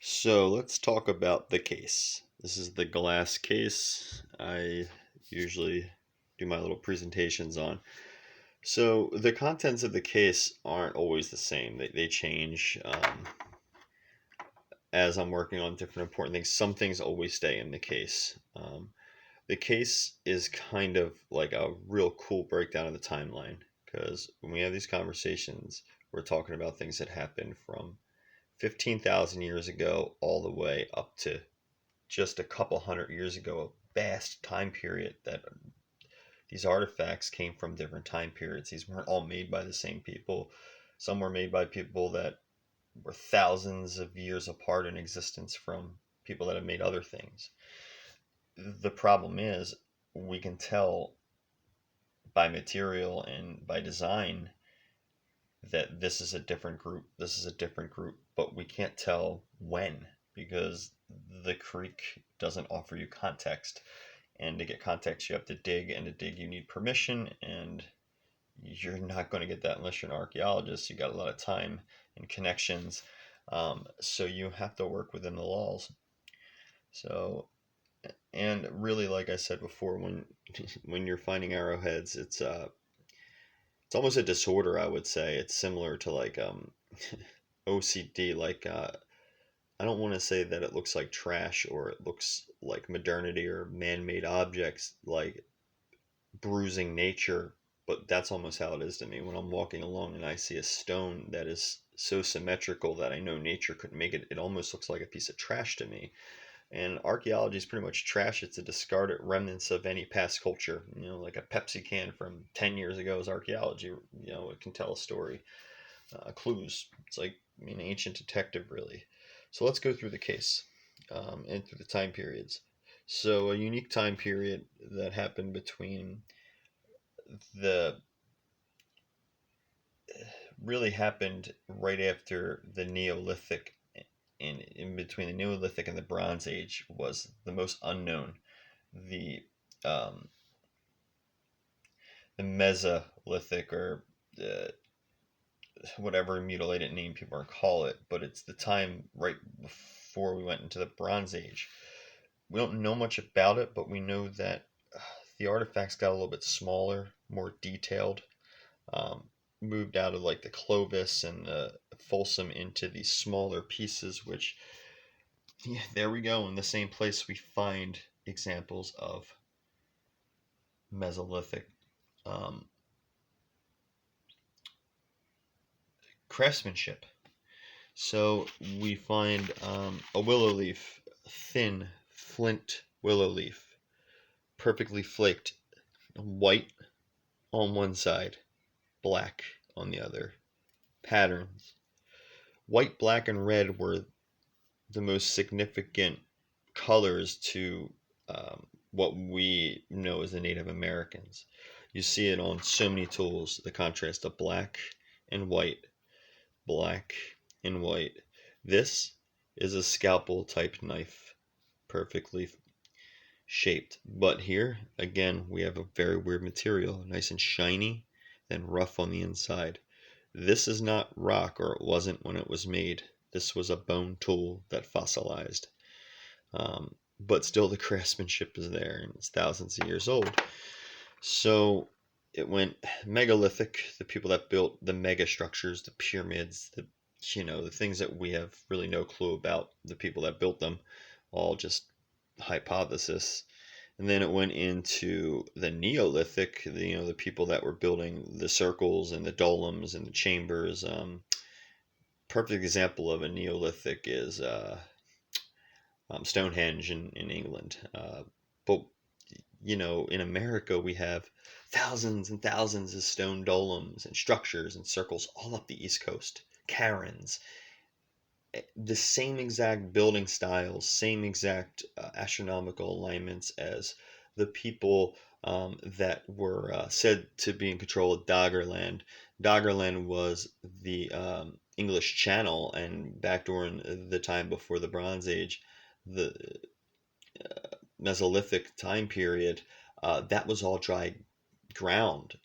So let's talk about the case. This is the glass case I usually do my little presentations on. So the contents of the case aren't always the same. They change as I'm working on different important things. Some things always stay in the case. The case is kind of like a real cool breakdown of the timeline because when we have these conversations, we're talking about things that happened from 15,000 years ago all the way up to just a couple hundred years ago, a vast time period that these artifacts came from different time periods. These weren't all made by the same people. Some were made by people that were thousands of years apart in existence from people that have made other things. The problem is we can tell by material and by design that this is a different group, this is a different group, but we can't tell when because the creek doesn't offer you context. And to get context, you have to dig, and to dig, you need permission, and you're not going to get that unless you're an archaeologist. You got a lot of time and connections, so you have to work within the laws. So, and really, like I said before, when you're finding arrowheads, it's almost a disorder. I would say it's similar to like OCD. Like I don't want to say that it looks like trash or it looks like modernity or man-made objects like bruising nature, but that's almost how it is to me when I'm walking along and I see a stone that is so symmetrical that I know nature couldn't make it. It almost looks like a piece of trash to me. And archaeology is pretty much trash. It's a discarded remnants of any past culture. Like a Pepsi can from 10 years ago is archaeology. It can tell a story. Clues. It's like an ancient detective, really. So let's go through the case and through the time periods. So a unique time period that happened between the really happened right after the Neolithic, in between the Neolithic and the Bronze Age was the most unknown. The um, the Mesolithic, or whatever mutilated name people are call it, but it's the time right before we went into the Bronze Age. We don't know much about it, but we know that the artifacts got a little bit smaller, more detailed, um, moved out of like the Clovis and the Folsom into these smaller pieces, which, yeah, there we go. In the same place, we find examples of Mesolithic um, craftsmanship. So we find a willow leaf, thin flint willow leaf, perfectly flaked, white on one side, black on the other. Patterns. White, black, and red were the most significant colors to what we know as the Native Americans. You see it on so many tools, the contrast of black and white. This is a scalpel type knife, perfectly shaped. But here, again, we have a very weird material, nice and shiny, then rough on the inside. This is not rock, or it wasn't when it was made. This was a bone tool that fossilized. But still, the craftsmanship is there, and it's thousands of years old. So it went megalithic, the people that built the mega structures, the pyramids, the things that we have really no clue about, the people that built them, all just hypothesis. And then it went into the Neolithic, the people that were building the circles and the dolems and the chambers. Perfect example of a Neolithic is Stonehenge in England. But in America, we have thousands and thousands of stone dolems and structures and circles all up the East Coast. Cairns, the same exact building styles, same exact astronomical alignments as the people that were said to be in control of Doggerland. Doggerland was the English Channel, and back during the time before the Bronze Age, the Mesolithic time period, that was all dry ground,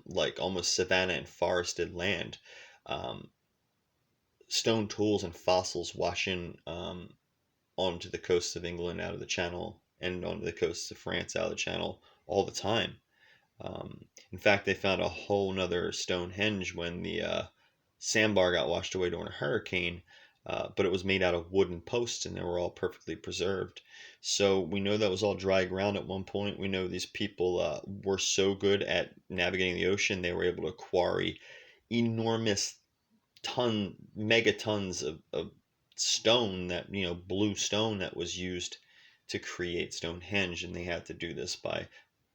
like almost savanna and forested land. Um, stone tools and fossils washing onto the coasts of England out of the Channel and onto the coasts of France out of the Channel all the time. In fact, they found a whole nother Stonehenge when the sandbar got washed away during a hurricane, but it was made out of wooden posts and they were all perfectly preserved. So we know that was all dry ground at one point. We know these people were so good at navigating the ocean, they were able to quarry enormous megatons of stone, that, blue stone that was used to create Stonehenge, and they had to do this by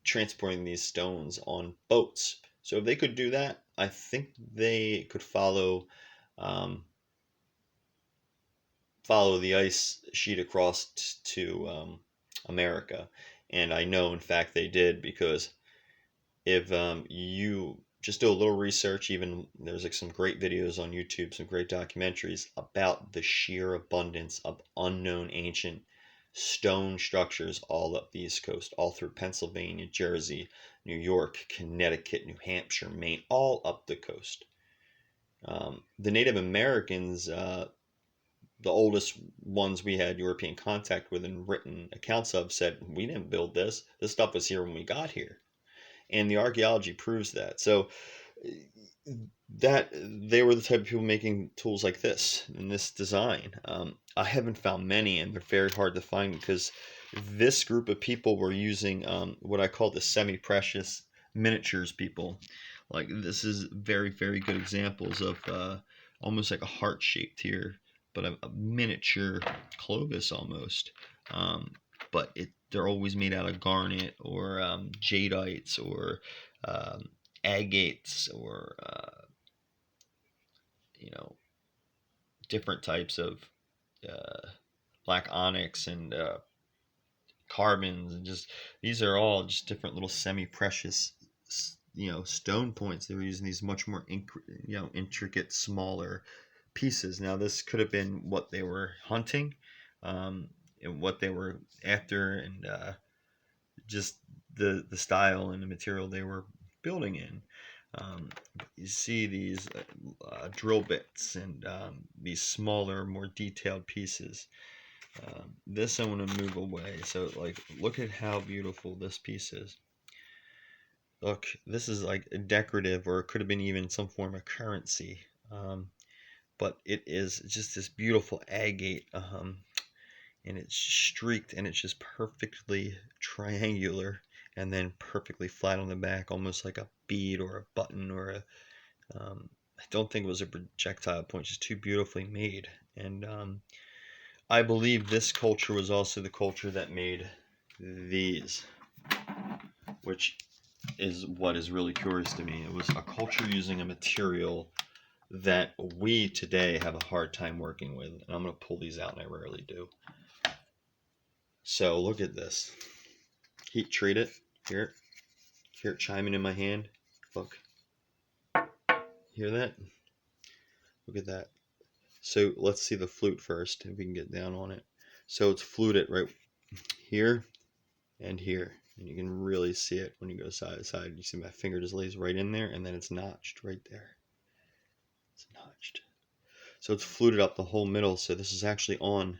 transporting these stones on boats. So if they could do that, I think they could um, follow the ice sheet across to America. And I know, in fact, they did, because if you just do a little research, even there's like some great videos on YouTube, some great documentaries about the sheer abundance of unknown ancient stone structures all up the East Coast, all through Pennsylvania, Jersey, New York, Connecticut, New Hampshire, Maine, all up the coast. The Native Americans, the oldest ones we had European contact with and written accounts of, said, "We didn't build this. This stuff was here when we got here." And the archaeology proves that. So that they were the type of people making tools like this in this design. I haven't found many, and they're very hard to find, because this group of people were using what I call the semi-precious miniatures people. Like, this is very, very good examples of almost like a heart shaped here, but a miniature Clovis almost. But they're always made out of garnet or jadites or um, agates or you know different types of uh, black onyx and carbons, and just these are all just different little semi-precious stone points. They were using these much more intricate, smaller pieces. Now this could have been what they were hunting, and what they were after, and just the style and the material they were building in. Um, you see these drill bits and these smaller, more detailed pieces. This I want to move away. So, like, look at how beautiful this piece is. Look, this is like a decorative, or it could have been even some form of currency. But it is just this beautiful agate, and it's streaked, and it's just perfectly triangular, and then perfectly flat on the back, almost like a bead or a button or a. I don't think it was a projectile point, just too beautifully made. And I believe this culture was also the culture that made these, which is what is really curious to me. It was a culture using a material that we today have a hard time working with. And I'm going to pull these out, and I rarely do. So look at this. Heat treat it. Hear it chiming in my hand. Look. Hear that? Look at that. So let's see the flute first, if we can get down on it. So it's fluted right here and here. And you can really see it when you go side to side. You see my finger just lays right in there, and then it's notched right there. It's notched. So it's fluted up the whole middle. So this is actually on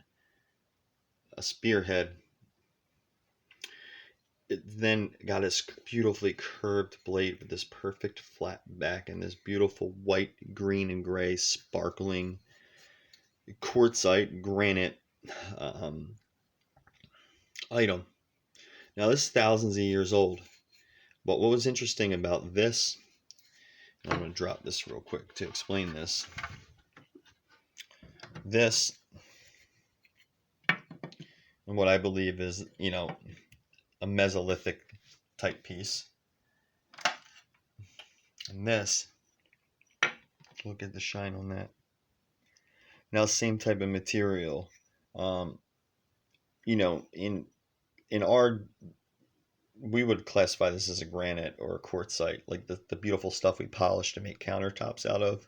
a spearhead. It then got this beautifully curved blade with this perfect flat back and this beautiful white, green, and gray sparkling quartzite granite um, item. Now this is thousands of years old, but what was interesting about this, and I'm going to drop this real quick to explain this. This, and what I believe is, a Mesolithic type piece. And this, look at the shine on that. Now, same type of material. In our, we would classify this as a granite or a quartzite, like the beautiful stuff we polish to make countertops out of.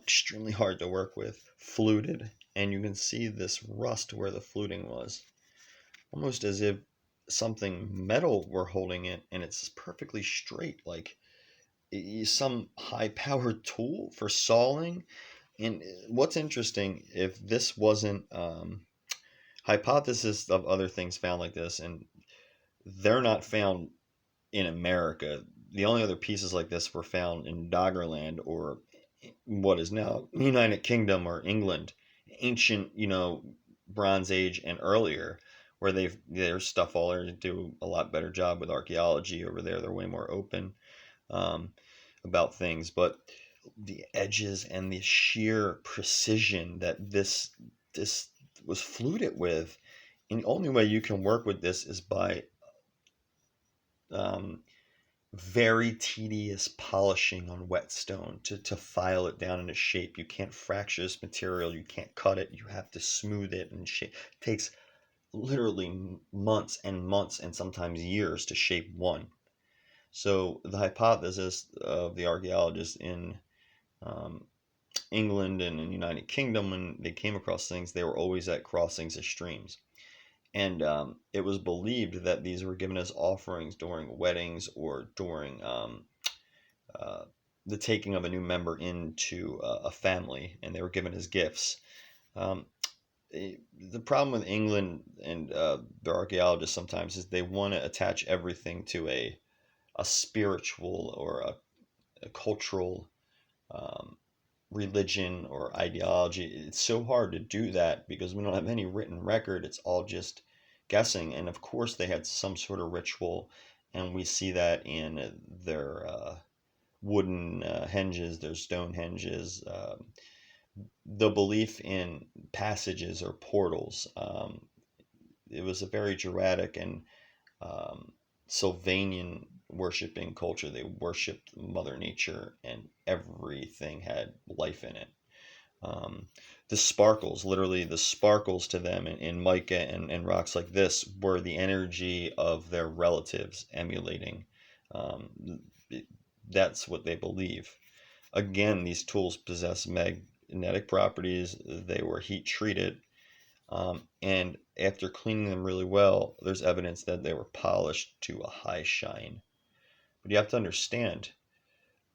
Extremely hard to work with, fluted, and you can see this rust where the fluting was, almost as if something metal were holding it, and it's perfectly straight, like some high-powered tool for sawing. And what's interesting, if this wasn't hypothesis of other things found like this, and they're not found in America. The only other pieces like this were found in Doggerland, or what is now United Kingdom or England, ancient, Bronze Age and earlier, where there's stuff all there to do a lot better job with archaeology over there. They're way more open um, about things, but the edges and the sheer precision that this was fluted with, and the only way you can work with this is by um, very tedious polishing on whetstone to file it down into shape. You can't fracture this material. You can't cut it. You have to smooth it and shape. It takes literally months and sometimes years to shape one. So the hypothesis of the archaeologists in um, England and in the United Kingdom, when they came across things, they were always at crossings of streams. And it was believed that these were given as offerings during weddings or during uh, the taking of a new member into a family, and they were given as gifts. Um, the problem with England and their archaeologists sometimes is they want to attach everything to a spiritual or a cultural um, religion or ideology. It's so hard to do that because we don't have any written record. It's all just guessing. And of course, they had some sort of ritual, and we see that in their wooden henges, their stone henges. The belief in passages or portals. It was a very Druidic and um, Sylvanian worshiping culture. They worshipped Mother Nature, and everything had life in it. Um, the sparkles, literally the sparkles to them in mica and rocks like this, were the energy of their relatives emulating. Um, that's what they believe. Again, these tools possess magnetic properties. They were heat treated. And after cleaning them really well, there's evidence that they were polished to a high shine. But you have to understand,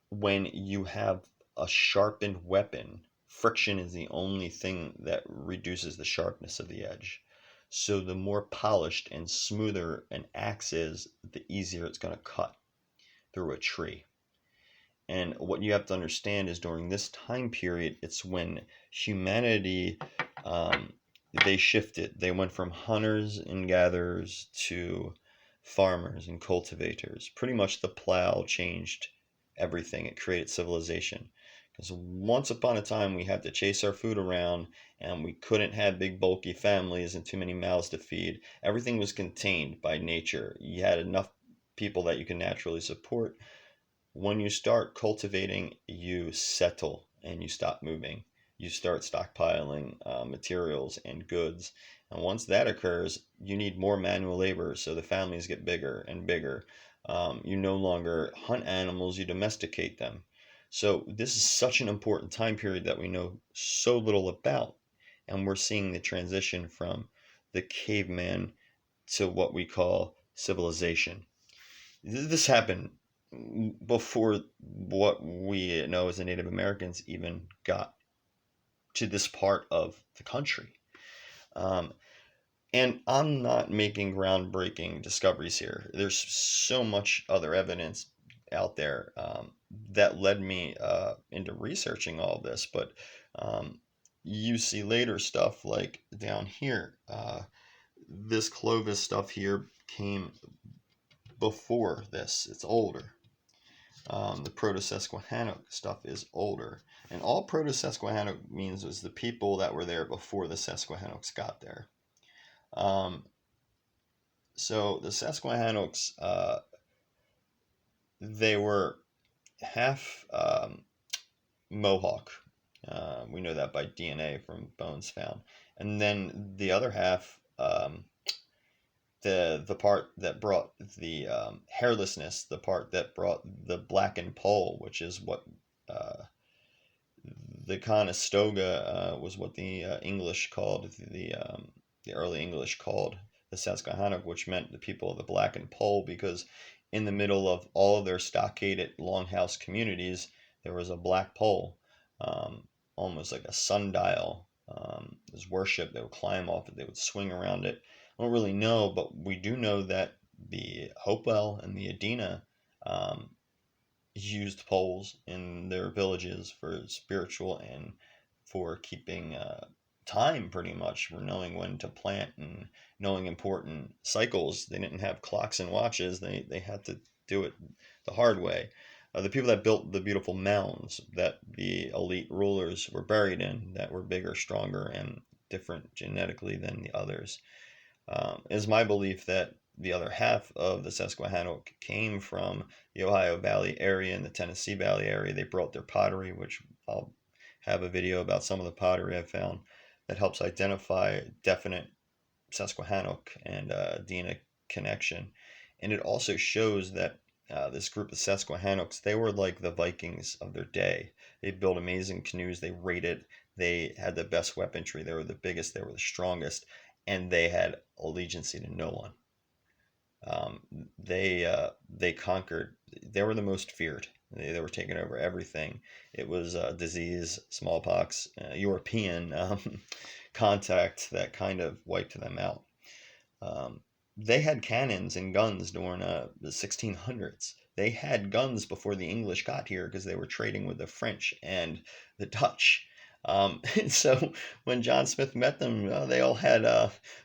when you have a sharpened weapon, friction is the only thing that reduces the sharpness of the edge. So the more polished and smoother an axe is, the easier it's going to cut through a tree. And what you have to understand is during this time period, it's when humanity, um, they shifted. They went from hunters and gatherers to farmers and cultivators. Pretty much the plow changed everything. It created civilization. Because once upon a time, we had to chase our food around, and we couldn't have big, bulky families and too many mouths to feed. Everything was contained by nature. You had enough people that you can naturally support. When you start cultivating, you settle and you stop moving. You start stockpiling materials and goods. And once that occurs, you need more manual labor, so the families get bigger and bigger. You no longer hunt animals, you domesticate them. So, this is such an important time period that we know so little about. And we're seeing the transition from the caveman to what we call civilization. This happened before what we know as the Native Americans even got to this part of the country. Um, and I'm not making groundbreaking discoveries here. There's so much other evidence out there that led me into researching all this. But um, you see later stuff like down here. This Clovis stuff here came before this. It's older. The Proto-Susquehannock stuff is older. And all Proto-Susquehannock means was the people that were there before the Susquehannocks got there. Um, so the Susquehannocks, they were half Mohawk. We know that by DNA from bones found. And then the other half, the part that brought the hairlessness, the part that brought the blackened poll, which is what the Conestoga was what the English called the early English called the Susquehannock, which meant the people of the blackened pole, because in the middle of all of their stockaded longhouse communities, there was a black pole um, almost like a sundial. It was worship. They would climb off it. They would swing around it. I don't really know, but we do know that the Hopewell and the Adena um, used poles in their villages for spiritual and for keeping time, pretty much, for knowing when to plant and knowing important cycles. They didn't have clocks and watches. They had to do it the hard way. The people that built the beautiful mounds that the elite rulers were buried in, that were bigger, stronger, and different genetically than the others. It's my belief that the other half of the Susquehannock came from the Ohio Valley area and the Tennessee Valley area. They brought their pottery, which I'll have a video about some of the pottery I found that helps identify definite Susquehannock and Dena connection. And it also shows that this group of Susquehannocks, they were like the Vikings of their day. They built amazing canoes, they raided, they had the best weaponry, they were the biggest, they were the strongest, and they had allegiance to no one. They conquered. They were the most feared. They were taking over everything. It was disease, smallpox, European contact that kind of wiped them out. Um, they had cannons and guns during the 1600s. They had guns before the English got here because they were trading with the French and the Dutch. So when John Smith met them, they all had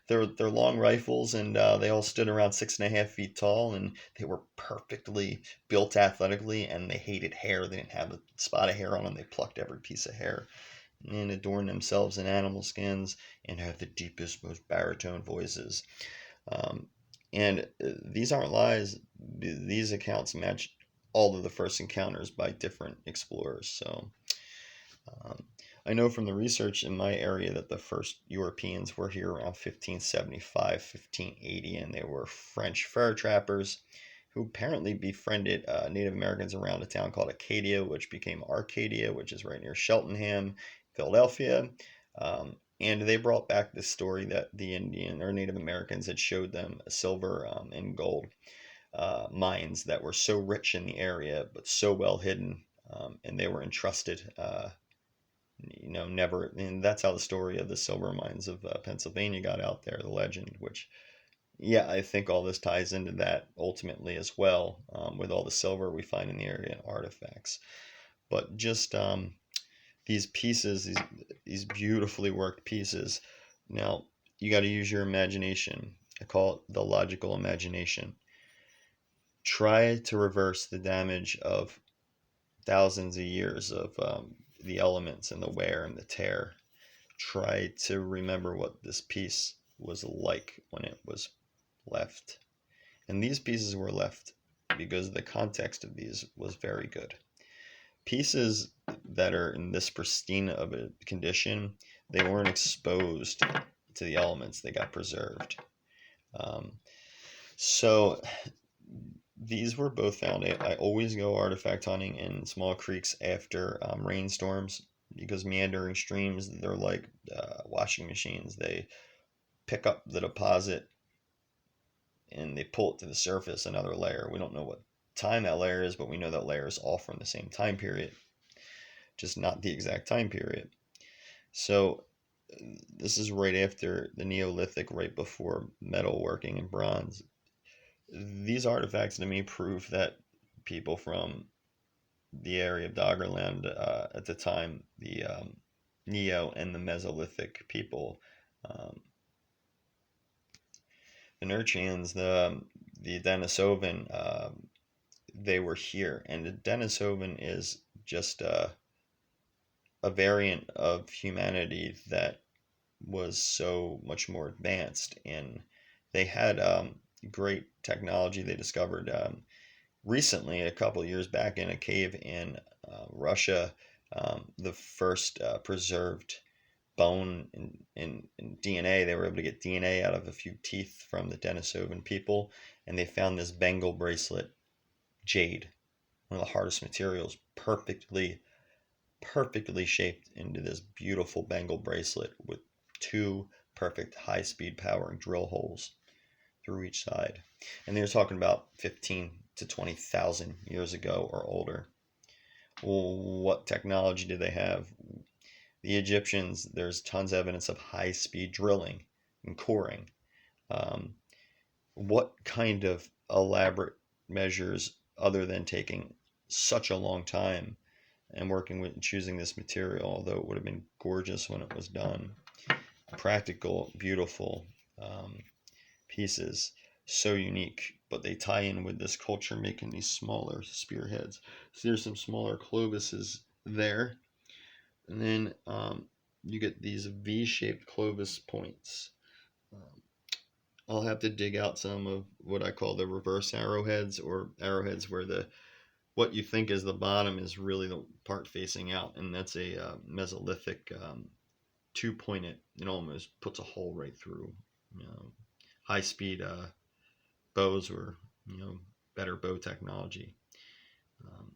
their long rifles, and they all stood around 6.5 feet tall, and they were perfectly built athletically, and they hated hair. They didn't have a spot of hair on them. They plucked every piece of hair and adorned themselves in animal skins and had the deepest, most baritone voices. Um, and these aren't lies. These accounts match all of the first encounters by different explorers. So um, I know from the research in my area that the first Europeans were here around 1575, 1580, and they were French fur trappers who apparently befriended Native Americans around a town called Acadia, which became Arcadia, which is right near Cheltenham, Philadelphia. And they brought back this story that the Indian or Native Americans had showed them silver and gold mines that were so rich in the area, but so well hidden, and they were entrusted. Never, and that's how the story of the silver mines of Pennsylvania got out there, the legend, which, yeah, I think all this ties into that ultimately as well, with all the silver we find in the area and artifacts. But just these pieces, these beautifully worked pieces. Now, you got to use your imagination. I call it the logical imagination. Try to reverse the damage of thousands of years of the elements and the wear and the tear. Try to remember what this piece was like when it was left. And these pieces were left because the context of these was very good. Pieces that are in this pristine of a condition, they weren't exposed to the elements, they got preserved. Um, so these were both found. I always go artifact hunting in small creeks after rainstorms because meandering streams, they're like washing machines. They pick up the deposit and they pull it to the surface, another layer. We don't know what time that layer is, but we know that layer is all from the same time period, just not the exact time period. So this is right after the Neolithic, right before metalworking and bronze. These artifacts to me prove that people from the area of Doggerland at the time, the Neo and the Mesolithic people, um, the Nurchans, the Denisovan, they were here, and the Denisovan is just a variant of humanity that was so much more advanced, and they had great technology they discovered recently, a couple of years back, in a cave in Russia. The first preserved bone in DNA. They were able to get DNA out of a few teeth from the Denisovan people, and they found this Bengal bracelet, jade, one of the hardest materials, perfectly shaped into this beautiful Bengal bracelet with two perfect high-speed powering drill holes through each side. And they're talking about 15 to 20,000 years ago or older. Well, what technology do they have? The Egyptians, there's tons of evidence of high-speed drilling and coring. Um, what kind of elaborate measures, other than taking such a long time and working with choosing this material, although it would have been gorgeous when it was done, practical, beautiful pieces, so unique, but they tie in with this culture making these smaller spearheads. So there's some smaller Clovises there, and then you get these V-shaped Clovis points. I'll have to dig out some of what I call the reverse arrowheads, or arrowheads where the what you think is the bottom is really the part facing out, and that's a Mesolithic two-pointed. It almost puts a hole right through. High-speed bows were, better bow technology. Um,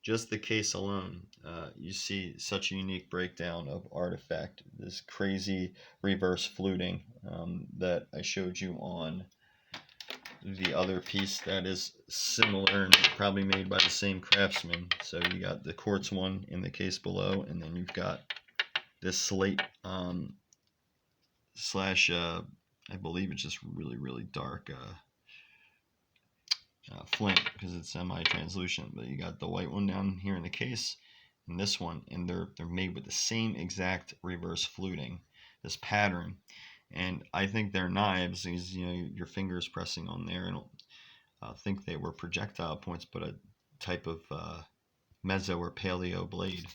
just the case alone, you see such a unique breakdown of artifact. This crazy reverse fluting that I showed you on the other piece that is similar and probably made by the same craftsman. So you got the quartz one in the case below, and then you've got this slate slash I believe it's just really, really dark flint, because it's semi-translucent. But you got the white one down here in the case, and this one, and they're made with the same exact reverse fluting, this pattern. And I think they're knives, because your fingers pressing on there. I don't think they were projectile points, but a type of meso or paleo blade.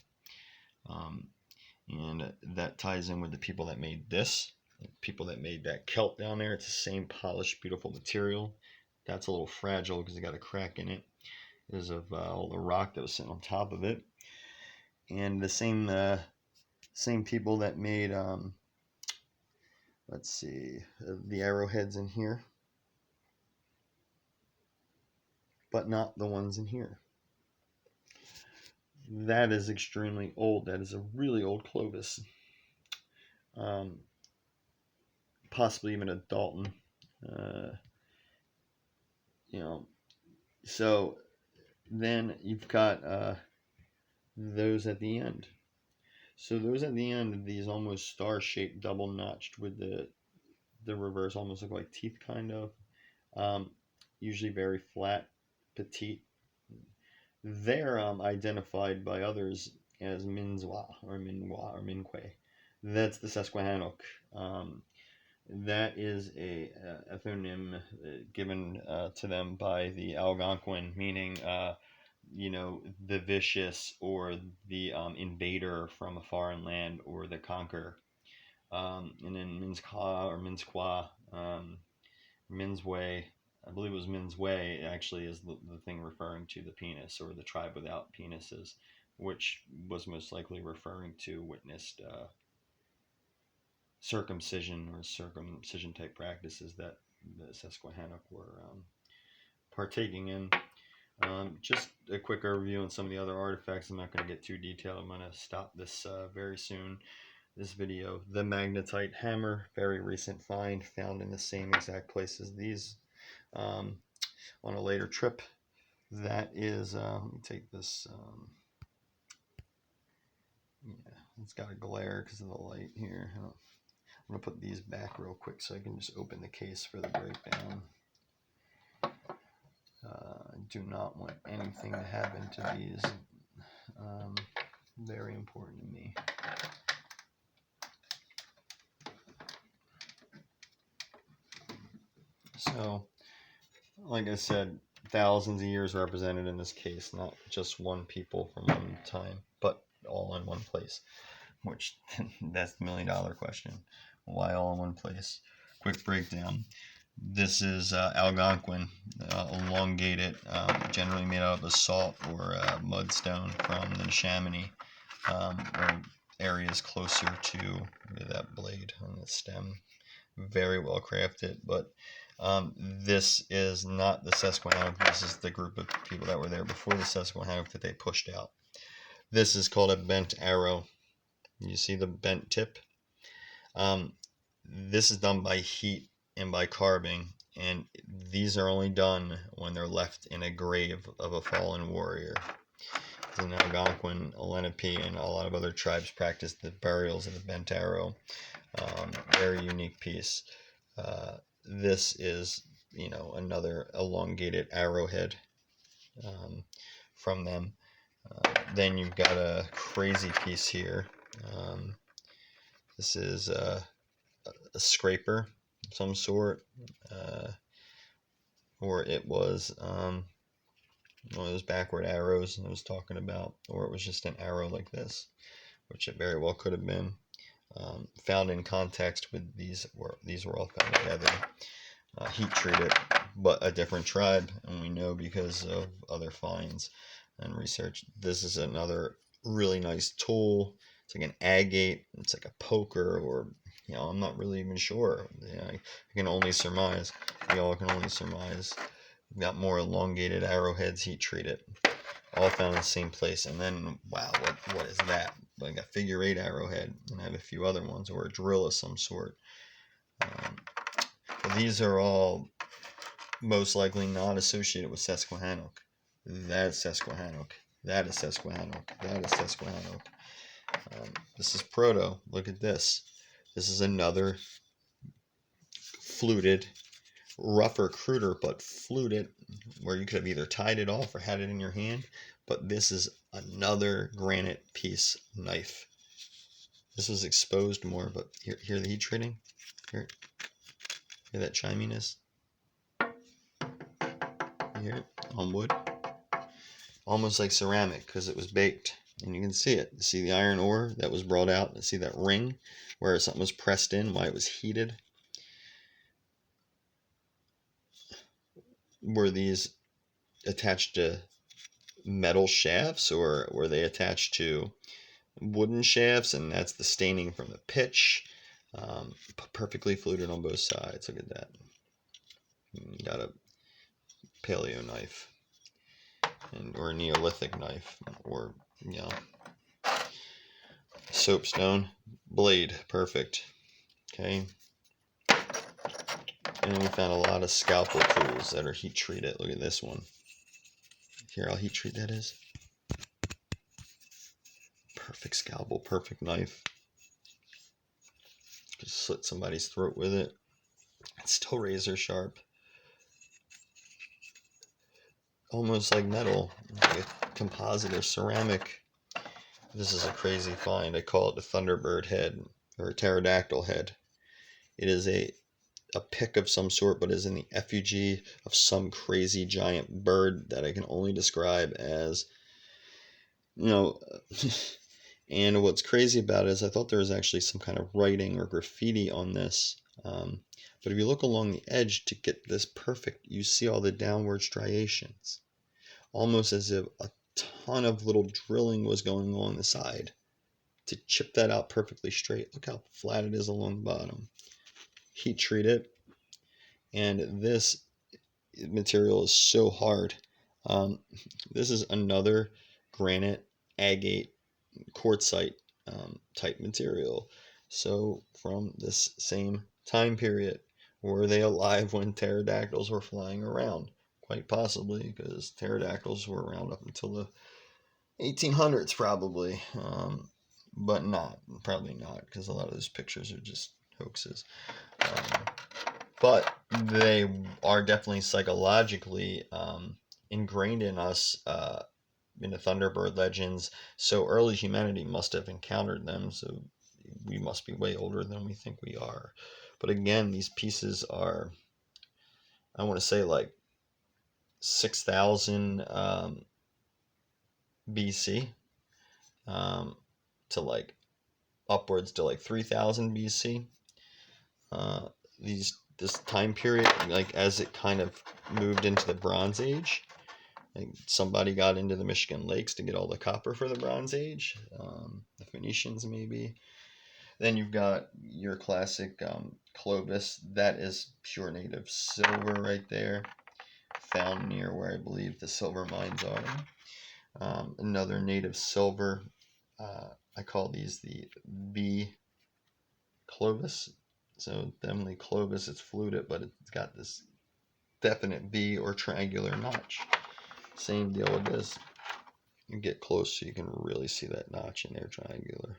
And that ties in with the people that made this, the people that made that Celt down there. It's the same polished, beautiful material. That's a little fragile because it got a crack in it because of all the rock that was sitting on top of it. And the same people that made, let's see, the arrowheads in here, but not the ones in here. That is extremely old. That is a really old Clovis. Possibly even a Dalton. So then you've got those at the end. So those at the end, these almost star-shaped, double-notched with the reverse, almost look like teeth, kind of. Usually very flat, petite. They're identified by others as Minzwa or Minque. That's the Susquehannock. That is a ephonym given to them by the Algonquin, meaning the vicious, or the invader from a foreign land, or the conqueror. And then Minskwa or Minskwa, Minsway, I believe it was Minsway, actually is the thing referring to the penis, or the tribe without penises, which was most likely referring to witnessed circumcision or circumcision type practices that the Susquehannock were partaking in. Just a quick overview on some of the other artifacts. I'm not going to get too detailed. I'm going to stop this very soon. This video, the magnetite hammer, very recent find, found in the same exact place as these on a later trip. That is, let me take this, yeah, it's got a glare because of the light here. I'm going to put these back real quick so I can just open the case for the breakdown. I do not want anything to happen to these. Very important to me. So, like I said, thousands of years represented in this case, not just one people from one time, but all in one place. Which, that's the $1,000,000 question. Why all in one place? Quick breakdown. This is Algonquin, elongated, generally made out of basalt or mudstone from the Neshaminy, or areas closer to that blade on the stem. Very well crafted, but this is not the Susquehannock. This is the group of people that were there before the Susquehannock that they pushed out. This is called a bent arrow. You see the bent tip? This is done by heat and by carving, and these are only done when they're left in a grave of a fallen warrior. in Algonquin, Lenape, and a lot of other tribes practice the burials of the bent arrow. Very unique piece. This is, another elongated arrowhead from them. Then you've got a crazy piece here. This is a scraper of some sort, or it was one of those backward arrows I was talking about, or it was just an arrow like this, which it very well could have been. Found in context with these were all found together, heat treated, but a different tribe, and we know because of other finds and research. This is another really nice tool. It's like an agate. It's like a poker, or I'm not really even sure. I can only surmise. We all can only surmise. We've got more elongated arrowheads, heat treated, all found in the same place. And then, wow, what is that? Like a figure 8 arrowhead, and I have a few other ones, or a drill of some sort. These are all most likely not associated with Susquehannock. That's Susquehannock. That is Susquehannock. That is Susquehannock. This is proto. Look at this. This is another fluted, rougher, cruder, but fluted, where you could have either tied it off or had it in your hand. But this is another granite piece knife. This was exposed more, but hear the heat treating? Hear that chiminess? You hear it? On wood? Almost like ceramic, because it was baked. And you can see it. You see the iron ore that was brought out. You see that ring where something was pressed in, why it was heated. Were these attached to metal shafts, or were they attached to wooden shafts? And that's the staining from the pitch. Perfectly fluted on both sides. Look at that. You got a paleo knife, or a Neolithic knife, or soapstone blade. Perfect. Okay. And we found a lot of scalpel tools that are heat treated. Look at this one. Hear how heat treat that is? Perfect scalpel, perfect knife. Just slit somebody's throat with it. It's still razor sharp. Almost like metal, like a composite or ceramic. This is a crazy find. I call it the Thunderbird head, or a pterodactyl head. It is a pick of some sort, but is in the effigy of some crazy giant bird that I can only describe as, and what's crazy about it is I thought there was actually some kind of writing or graffiti on this. But if you look along the edge to get this perfect, you see all the downward striations, almost as if a ton of little drilling was going on the side to chip that out perfectly straight. Look how flat it is along the bottom. Heat treat it, and this material is so hard. This is another granite, agate, quartzite type material. So from this same time period, were they alive when pterodactyls were flying around? Quite possibly, because pterodactyls were around up until the 1800s probably, but probably not, because a lot of those pictures are just hoaxes. But they are definitely psychologically ingrained in us, in the Thunderbird legends. So early humanity must have encountered them, so we must be way older than we think we are. But again, these pieces are, I want to say, like 6,000 BC to like upwards to like 3,000 BC. This time period, like as it kind of moved into the Bronze Age, like somebody got into the Michigan lakes to get all the copper for the Bronze Age, the Phoenicians maybe. Then you've got your classic Clovis. That is pure native silver right there, found near where I believe the silver mines are. Another native silver. I call these the V Clovis. So definitely Clovis, it's fluted, but it's got this definite V or triangular notch. Same deal with this. and get close so you can really see that notch in there, triangular.